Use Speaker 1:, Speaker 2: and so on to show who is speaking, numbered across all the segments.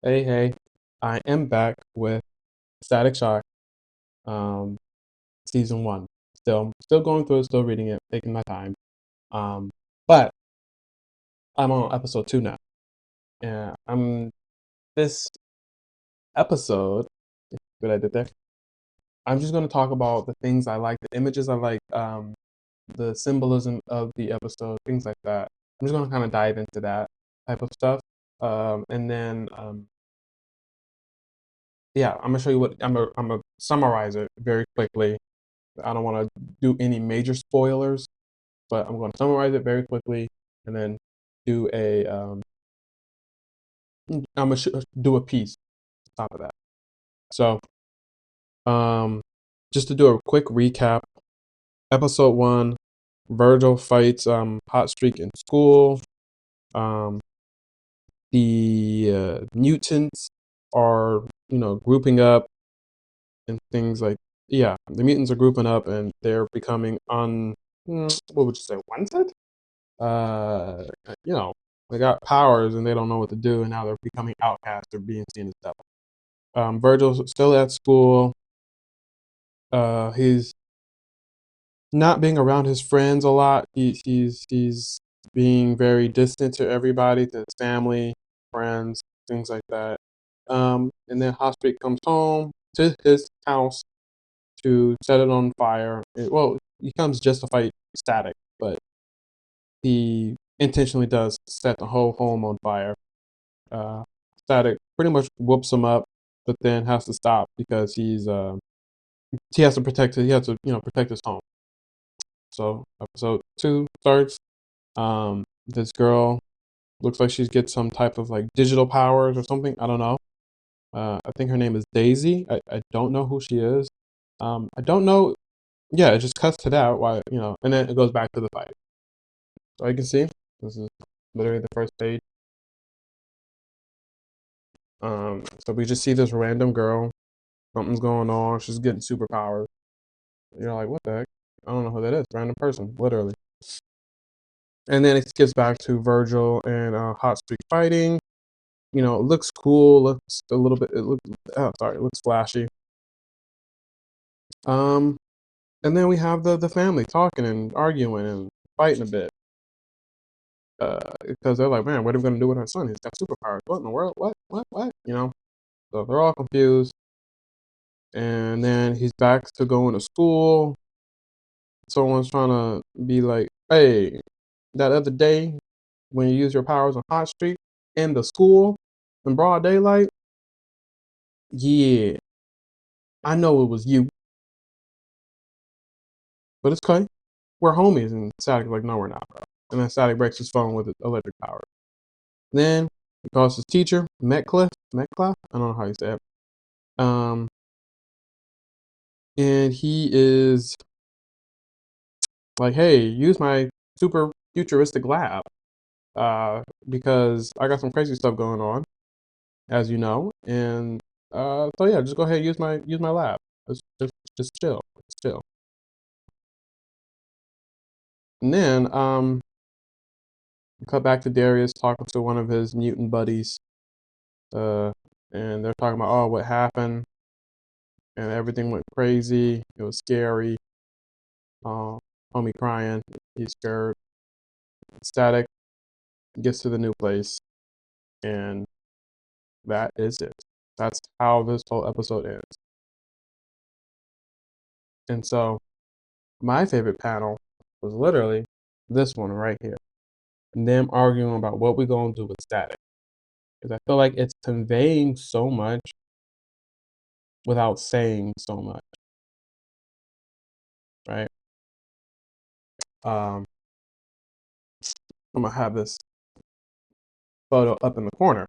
Speaker 1: Hey, I am back with Static Shock, um, season one. Still going through it, still reading it, taking my time. Um, but I'm on episode two now, and I'm this episode. What I did there. I'm just going to talk about the things I like, the images I like, the symbolism of the episode, things like that. I'm just going to kind of dive into that type of stuff, and then yeah, I'm gonna show you what I'm gonna summarize it very quickly. I don't want to do any major spoilers, but I'm going to summarize it very quickly and then do a I'm gonna do a piece on top of that. So, um, just to do a quick recap, episode one, Virgil fights Hot Streak in school. Um, the mutants are grouping up and things like yeah, the mutants are grouping up and they're becoming what would you say, wanted? uh, you know, they got powers and they don't know what to do, and now they're becoming outcasts or being seen as devil. Virgil's still at school. He's not being around his friends a lot. He's being very distant to everybody, to his family, friends, things like that. And then Hosprick comes home to his house to set it on fire. Well, he comes just to fight Static, but he intentionally does set the whole home on fire. Uh, Static pretty much whoops him up, but then has to stop because he has to protect he has to protect his home. So episode two starts. This girl looks like she's get some type of like digital powers or something. I don't know. I think her name is Daisy. I don't know who she is. I don't know. Yeah, it just cuts to that. Why and then it goes back to the fight. So you can see this is literally the first page. So we just see this random girl. Something's going on. She's getting superpowers. You're like, what the heck? I don't know who that is. Random person, literally. And then it gets back to Virgil and Hot Streak fighting. It looks cool. Looks a little bit. It looks. Oh, sorry. It looks flashy. Um, and then we have the family talking and arguing and fighting a bit. Because they're like, man, what are we gonna do with our son? He's got superpowers. What in the world? What? So they're all confused. And then he's back to going to school. Someone's trying to be like, hey, that other day when you use your powers on Hot Streak in the school in broad daylight, yeah, I know it was you, but it's okay. We're homies. And Static like, no, we're not, bro. And then Static breaks his phone with electric power. Then he calls his teacher, Metcalf. I don't know how you say it. Um, and he is like, hey, use my super futuristic lab. Because I got some crazy stuff going on, as you know, and so yeah, just go ahead and use my lab. Just chill, just chill. And then cut back to Darius talking to one of his mutant buddies, uh, and they're talking about what happened, and everything went crazy. It was scary. Homie crying, he's scared. Static gets to the new place, and that is it. That's how this whole episode ends. And so my favorite panel was literally this one right here. And them arguing about what we're gonna do with Static. Because I feel like it's conveying so much without saying so much. Right? Um, I'm gonna have this photo up in the corner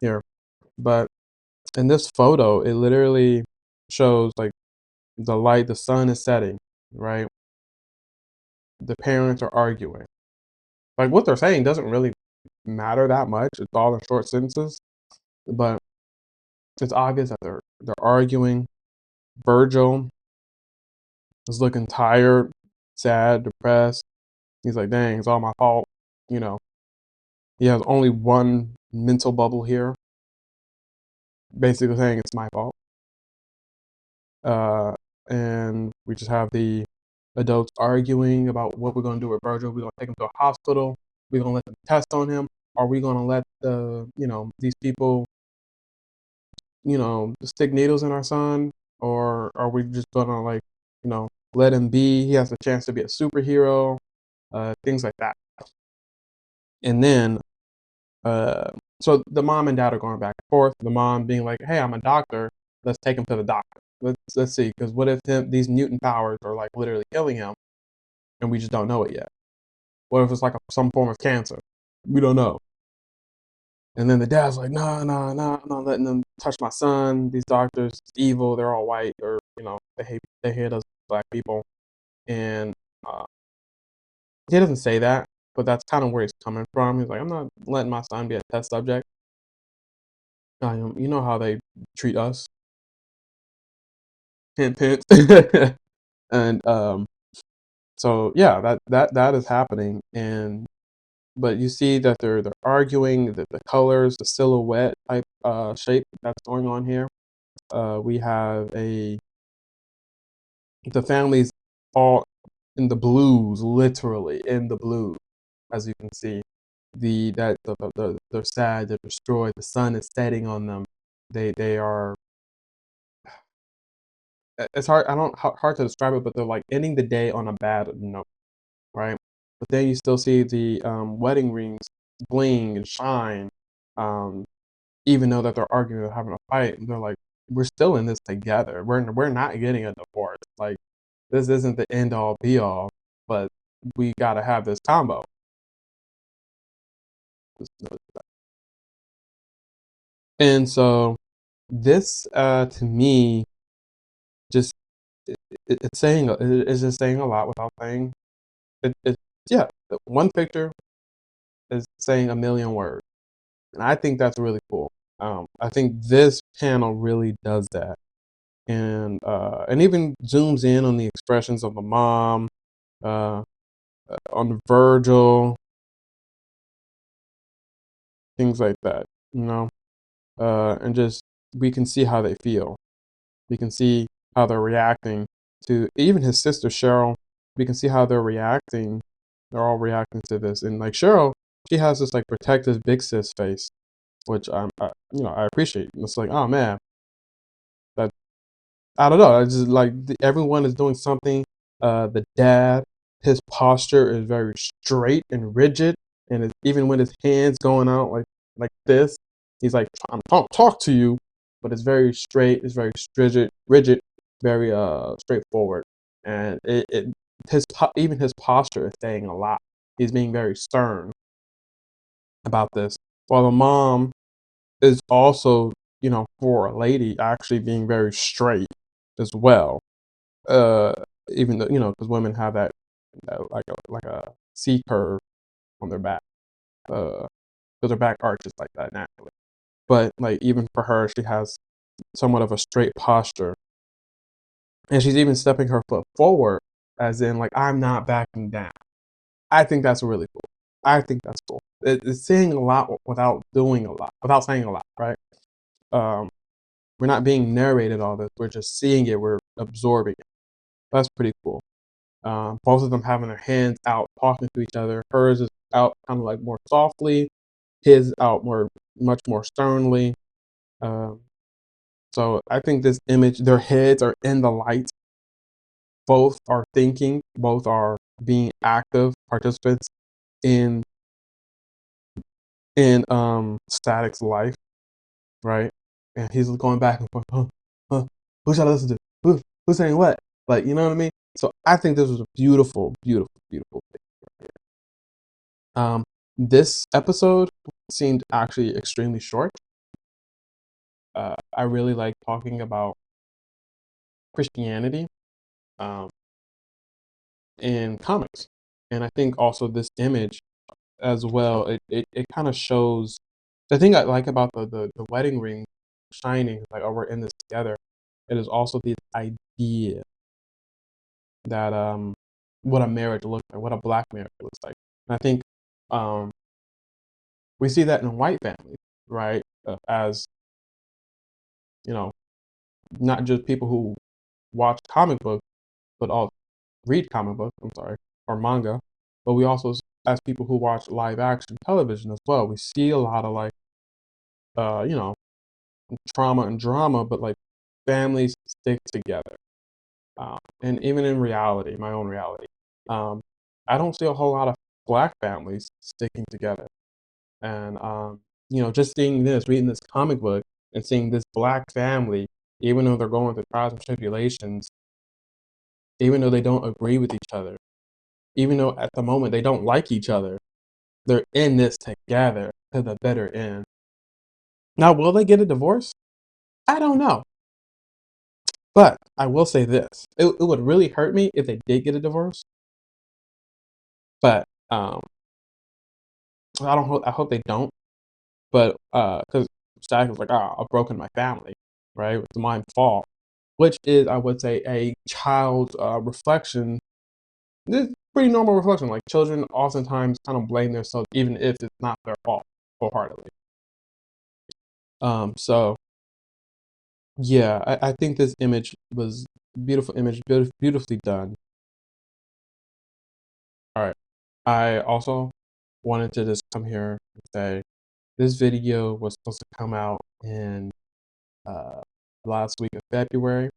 Speaker 1: here. But in this photo, it literally shows like the sun is setting, right? The parents are arguing. Like what they're saying doesn't really matter that much. It's all in short sentences. But it's obvious that they're arguing. Virgil is looking tired, sad, depressed. He's like, dang, it's all my fault. You know, he has only one mental bubble here. basically saying it's my fault. Uh, and we just have the adults arguing about what we're going to do with Virgil. We're going to take him to a hospital. We're going to let them test on him. Are we going to let these people, stick needles in our son? Or are we just going to let him be? He has a chance to be a superhero, things like that. And then, so the mom and dad are going back and forth. The mom being like, "Hey, I'm a doctor. Let's take him to the doctor. Let's see, because what if these mutant powers are like literally killing him, and we just don't know it yet? What if it's like some form of cancer? We don't know." And then the dad's like, "No, no, no, I'm not letting them touch my son. These doctors, evil. They're all white, or they hate us black people." And uh, he doesn't say that, but that's kind of where he's coming from. He's like, "I'm not letting my son be a test subject. You know how they treat us." Hint, hint. And so yeah, that is happening, and but you see that they're arguing the colors, the silhouette type shape that's going on here. We have the families all in the blues, literally in the blues, as you can see. They're sad, they're destroyed. The sun is setting on them. They are. It's hard. I don't hard to describe it, but they're like ending the day on a bad note, right? But then you still see the wedding rings bling and shine, um, even though that they're arguing or having a fight. And they're like, we're still in this together. We're not getting a divorce. Like this isn't the end all be all, but we gotta have this combo. And so this to me just it's saying it's just saying a lot without saying it. Yeah, one picture is saying a million words. And I think that's really cool. I think this panel really does that, and even zooms in on the expressions of the mom, uh, on Virgil, things like that. And just we can see how they feel. We can see how they're reacting to even his sister Cheryl. We can see how they're reacting. They're all reacting to this, and like Cheryl, she has this like protective big sis face, which I appreciate. It's like, oh man, that I don't know. It's just like everyone is doing something. The dad, his posture is very straight and rigid, and even when his hands going out like this, he's like, "I'm trying to talk to you," but it's very straight. It's very rigid, very straightforward, and even his posture is saying a lot. He's being very stern about this, while the mom is also, for a lady, actually being very straight as well. Uh, Even though, because women have that like a C curve on their back, because their back arches like that naturally. But like even for her, she has somewhat of a straight posture, and she's even stepping her foot forward, as in like I'm not backing down. I think that's really cool. I think that's cool. It's saying a lot without doing a lot, without saying a lot, right? Um, we're not being narrated all this. We're just seeing it. We're absorbing it. That's pretty cool. Both of them having their hands out, talking to each other. Hers is out kind of like more softly. His out much more sternly. Um, so I think this image, their heads are in the light. Both are thinking. Both are being active participants in Static's life, right? And he's going back and forth. Who should I listen to? Who's saying what? Like, you know what I mean? So I think this was a beautiful, beautiful, beautiful thing. This episode seemed actually extremely short. I really like talking about Christianity um, in comics, and I think also this image as well. It kind of shows the thing I like about the wedding ring shining, like, oh, we're in this together. It is also the idea that what a marriage looks like, what a black marriage looks like. And I think um, we see that in white families, right? As you know, not just people who watch comic books, but all read comic books, I'm sorry, or manga, but we also, as people who watch live action television as well, we see a lot of like, you know, trauma and drama, but like families stick together. And even in reality, my own reality, um, I don't see a whole lot of black families sticking together. And, you know, just seeing this, reading this comic book and seeing this black family, even though they're going through trials and tribulations, even though they don't agree with each other, even though at the moment they don't like each other, they're in this together to the better end. Now, will they get a divorce? I don't know. But I will say this, it would really hurt me if they did get a divorce, but, I hope they don't, but, 'cause Stack was like, "Ah, I've broken my family," right? It's my fault, which is, I would say, a child's, reflection. It's pretty normal reflection, like, children oftentimes kind of blame themselves even if it's not their fault wholeheartedly. So, yeah, I think this image was beautiful image, beautifully done. Alright. I also wanted to just come here and say this video was supposed to come out in uh, last week of February,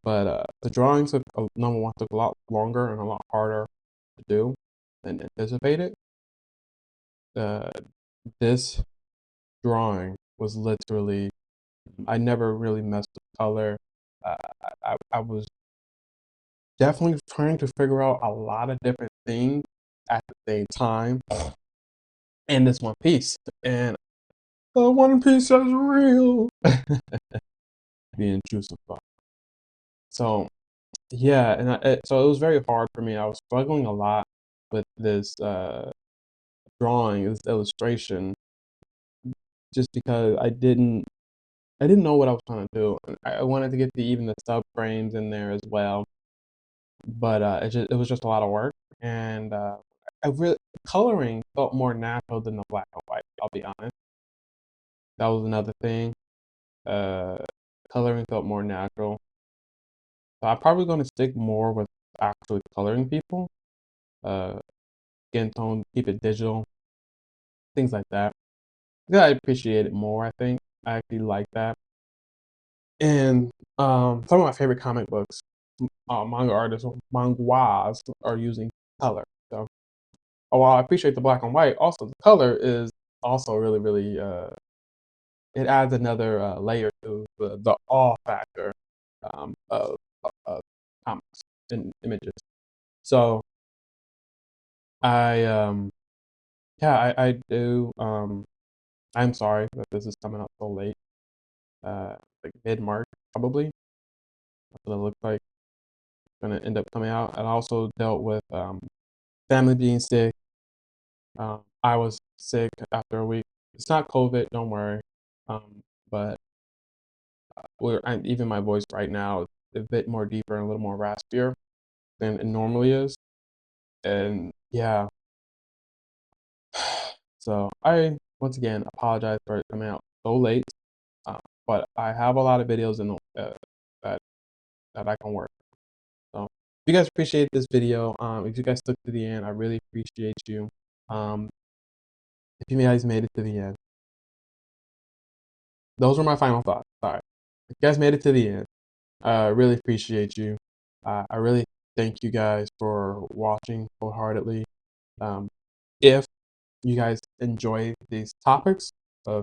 Speaker 1: but the drawing took number one took a lot longer and a lot harder to do than anticipated. Uh, this drawing was literally I never really messed with color. Uh, I was definitely trying to figure out a lot of different things at the same time in this one piece, and the One Piece is real. Being intrusive thought. So yeah, and so it was very hard for me. I was struggling a lot with this drawing, this illustration, just because I didn't know what I was trying to do. And I wanted to get even the sub frames in there as well, but it was just a lot of work, and I really coloring felt more natural than the black and white. I'll be honest. That was another thing. Uh, Coloring felt more natural. So I'm probably gonna stick more with actually coloring people, uh, skin tone, keep it digital, things like that. Yeah, I appreciate it more, I think. I actually like that. And, some of my favorite comic books, manga artists or manhwas are using color. So, while I appreciate the black and white, also the color is also really, really, it adds another, layer to the awe factor, of comics and images. So I, yeah, I do, I'm sorry that this is coming out so late, like mid-March probably. That's what it looks like gonna end up coming out. And I also dealt with, family being sick. I was sick after a week. It's not COVID, don't worry. But even my voice right now is a bit more deeper and a little more raspier than it normally is. And yeah, so I once again apologize for it coming out so late. But I have a lot of videos in that that I can work. So if you guys appreciate this video, if you guys stuck to the end, I really appreciate you. Um, if you guys made it to the end, those were my final thoughts. Sorry. If you guys made it to the end, I really appreciate you. I really thank you guys for watching wholeheartedly. Um, if you guys enjoy these topics of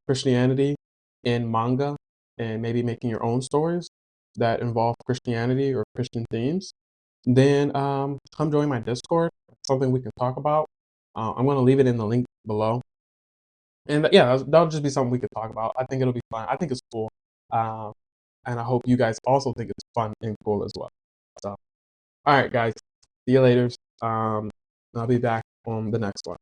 Speaker 1: Christianity in manga and maybe making your own stories that involve Christianity or Christian themes, then come join my Discord. Something we can talk about. I'm going to leave it in the link below. And yeah, that'll just be something we could talk about. I think it'll be fun. I think it's cool. Um, and I hope you guys also think it's fun and cool as well. So, all right, guys. See you later. I'll be back on the next one.